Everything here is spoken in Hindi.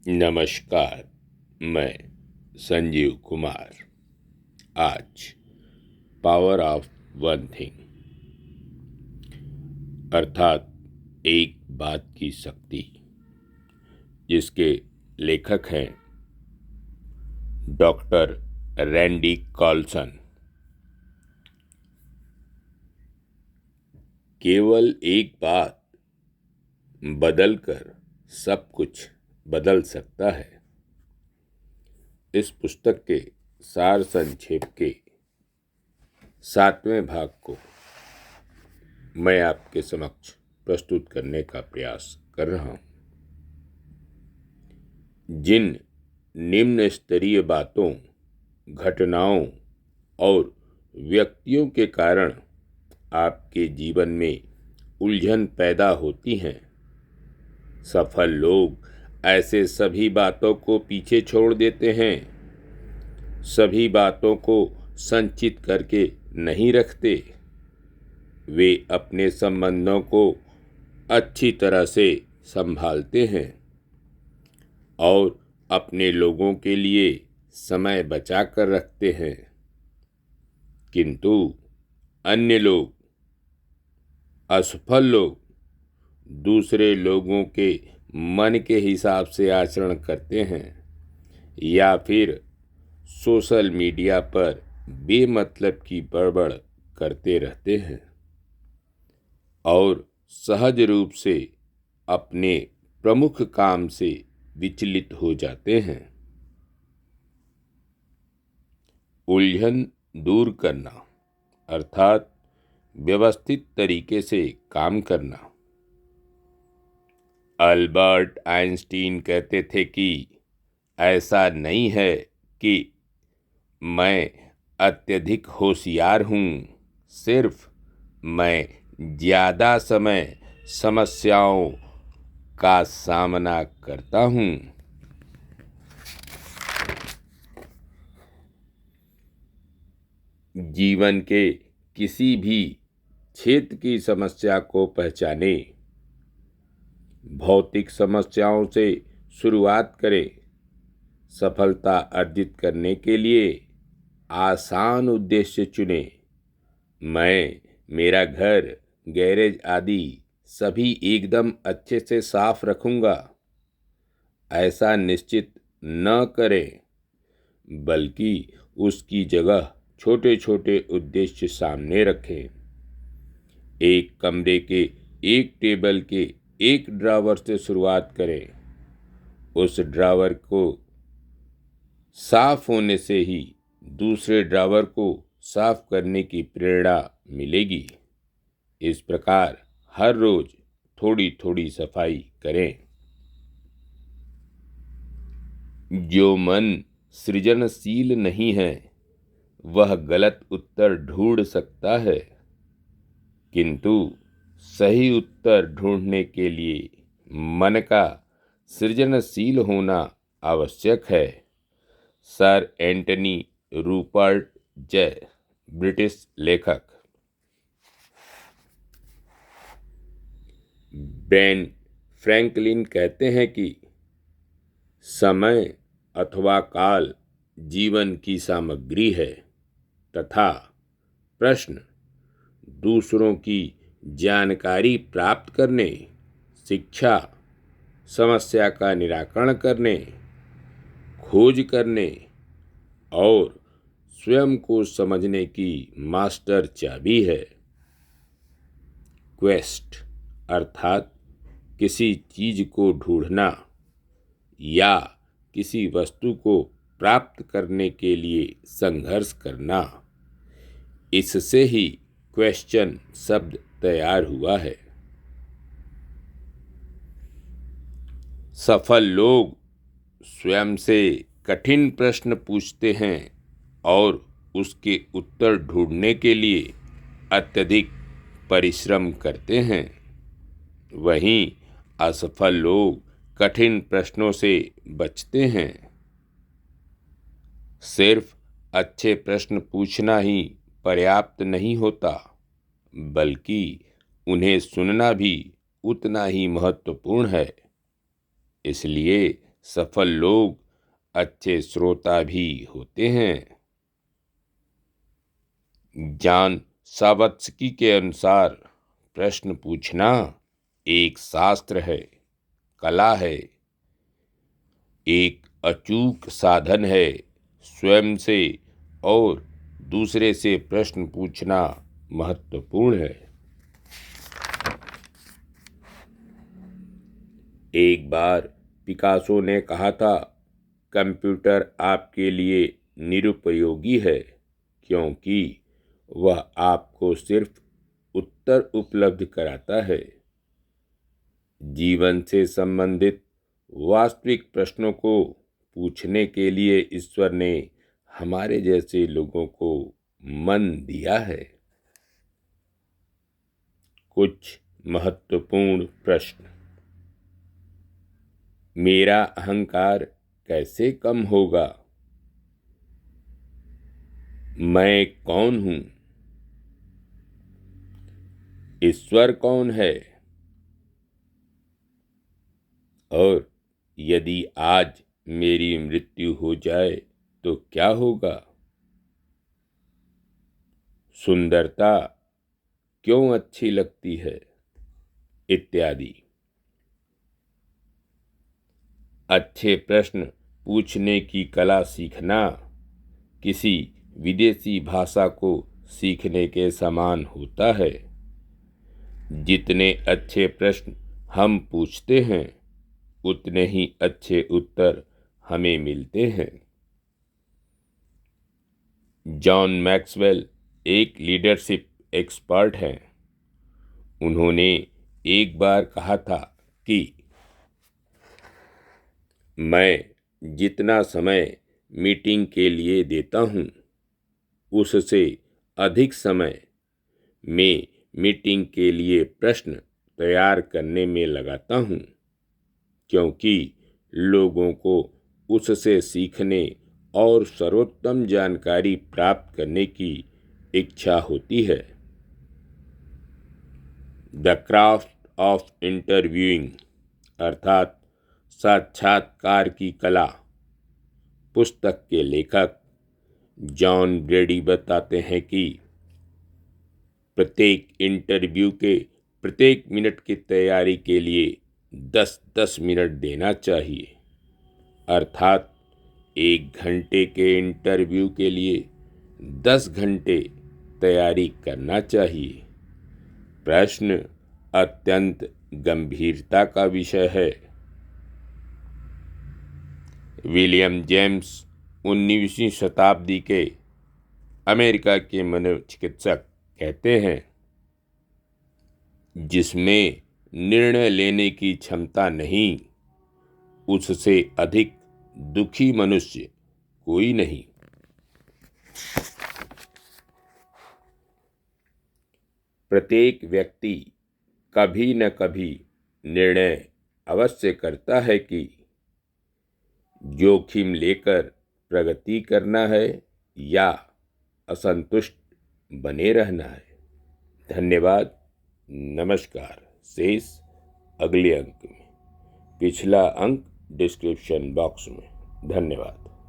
नमस्कार। मैं संजीव कुमार। आज पावर ऑफ वन थिंग अर्थात एक बात की शक्ति, जिसके लेखक हैं डॉक्टर रैंडी कार्लसन। केवल एक बात बदलकर सब कुछ बदल सकता है। इस पुस्तक के सार संक्षेप के 7वें भाग को मैं आपके समक्ष प्रस्तुत करने का प्रयास कर रहा हूं। जिन निम्न स्तरीय बातों, घटनाओं और व्यक्तियों के कारण आपके जीवन में उलझन पैदा होती हैं, सफल लोग ऐसे सभी बातों को पीछे छोड़ देते हैं। सभी बातों को संचित करके नहीं रखते। वे अपने संबंधों को अच्छी तरह से संभालते हैं और अपने लोगों के लिए समय बचा कर रखते हैं। किंतु अन्य लोग, असफल लोग, दूसरे लोगों के मन के हिसाब से आचरण करते हैं या फिर सोशल मीडिया पर बेमतलब की बड़बड़ करते रहते हैं और सहज रूप से अपने प्रमुख काम से विचलित हो जाते हैं। उलझन दूर करना अर्थात व्यवस्थित तरीके से काम करना। अल्बर्ट आइंस्टीन कहते थे कि ऐसा नहीं है कि मैं अत्यधिक होशियार हूँ, सिर्फ मैं ज़्यादा समय समस्याओं का सामना करता हूँ। जीवन के किसी भी क्षेत्र की समस्या को पहचाने, भौतिक समस्याओं से शुरुआत करें। सफलता अर्जित करने के लिए आसान उद्देश्य चुने। मैं मेरा घर, गैरेज आदि सभी एकदम अच्छे से साफ रखूंगा। ऐसा निश्चित न करें, बल्कि उसकी जगह छोटे छोटे उद्देश्य सामने रखें। एक कमरे के एक टेबल के एक ड्रॉवर से शुरुआत करें। उस ड्रॉवर को साफ होने से ही दूसरे ड्रॉवर को साफ करने की प्रेरणा मिलेगी। इस प्रकार हर रोज थोड़ी थोड़ी सफाई करें। जो मन सृजनशील नहीं है, वह गलत उत्तर ढूंढ सकता है, किंतु सही उत्तर ढूंढने के लिए मन का सृजनशील होना आवश्यक है। सर एंटनी रूपर्ट जय, ब्रिटिश लेखक। बेन फ्रैंकलिन कहते हैं कि समय अथवा काल जीवन की सामग्री है तथा प्रश्न दूसरों की जानकारी प्राप्त करने, शिक्षा, समस्या का निराकरण करने, खोज करने और स्वयं को समझने की मास्टर चाबी है। क्वेस्ट अर्थात किसी चीज को ढूंढना या किसी वस्तु को प्राप्त करने के लिए संघर्ष करना। इससे ही क्वेश्चन शब्द तैयार हुआ है। सफल लोग स्वयं से कठिन प्रश्न पूछते हैं और उसके उत्तर ढूंढने के लिए अत्यधिक परिश्रम करते हैं। वहीं असफल लोग कठिन प्रश्नों से बचते हैं। सिर्फ अच्छे प्रश्न पूछना ही पर्याप्त नहीं होता, बल्कि उन्हें सुनना भी उतना ही महत्वपूर्ण है। इसलिए सफल लोग अच्छे श्रोता भी होते हैं। जॉन सावत्स्की के अनुसार प्रश्न पूछना एक शास्त्र है, कला है, एक अचूक साधन है। स्वयं से और दूसरे से प्रश्न पूछना महत्वपूर्ण है। एक बार पिकासो ने कहा था, कंप्यूटर आपके लिए निरुपयोगी है क्योंकि वह आपको सिर्फ उत्तर उपलब्ध कराता है। जीवन से संबंधित वास्तविक प्रश्नों को पूछने के लिए ईश्वर ने हमारे जैसे लोगों को मन दिया है। कुछ महत्वपूर्ण प्रश्न। मेरा अहंकार कैसे कम होगा? मैं कौन हूं? ईश्वर कौन है? और यदि आज मेरी मृत्यु हो जाए तो क्या होगा? सुंदरता क्यों अच्छी लगती है? इत्यादि। अच्छे प्रश्न पूछने की कला सीखना किसी विदेशी भाषा को सीखने के समान होता है। जितने अच्छे प्रश्न हम पूछते हैं उतने ही अच्छे उत्तर हमें मिलते हैं। जॉन मैक्सवेल एक लीडरशिप एक्सपर्ट हैं। उन्होंने एक बार कहा था कि मैं जितना समय मीटिंग के लिए देता हूँ उससे अधिक समय मैं मीटिंग के लिए प्रश्न तैयार करने में लगाता हूँ, क्योंकि लोगों को उससे सीखने और सर्वोत्तम जानकारी प्राप्त करने की इच्छा होती है। द क्राफ्ट ऑफ इंटरव्यूइंग अर्थात साक्षात्कार की कला पुस्तक के लेखक जॉन ब्रेडी बताते हैं कि प्रत्येक इंटरव्यू के प्रत्येक मिनट की तैयारी के लिए 10-10 मिनट देना चाहिए। अर्थात 1 घंटे के इंटरव्यू के लिए 10 घंटे तैयारी करना चाहिए। प्रश्न अत्यंत गंभीरता का विषय है। विलियम जेम्स 19वीं शताब्दी के अमेरिका के मनोचिकित्सक कहते हैं, जिसमें निर्णय लेने की क्षमता नहीं, उससे अधिक दुखी मनुष्य कोई नहीं। प्रत्येक व्यक्ति कभी न कभी निर्णय अवश्य करता है कि जोखिम लेकर प्रगति करना है या असंतुष्ट बने रहना है। धन्यवाद। नमस्कार। शेष अगले अंक में। पिछला अंक डिस्क्रिप्शन बॉक्स में। धन्यवाद।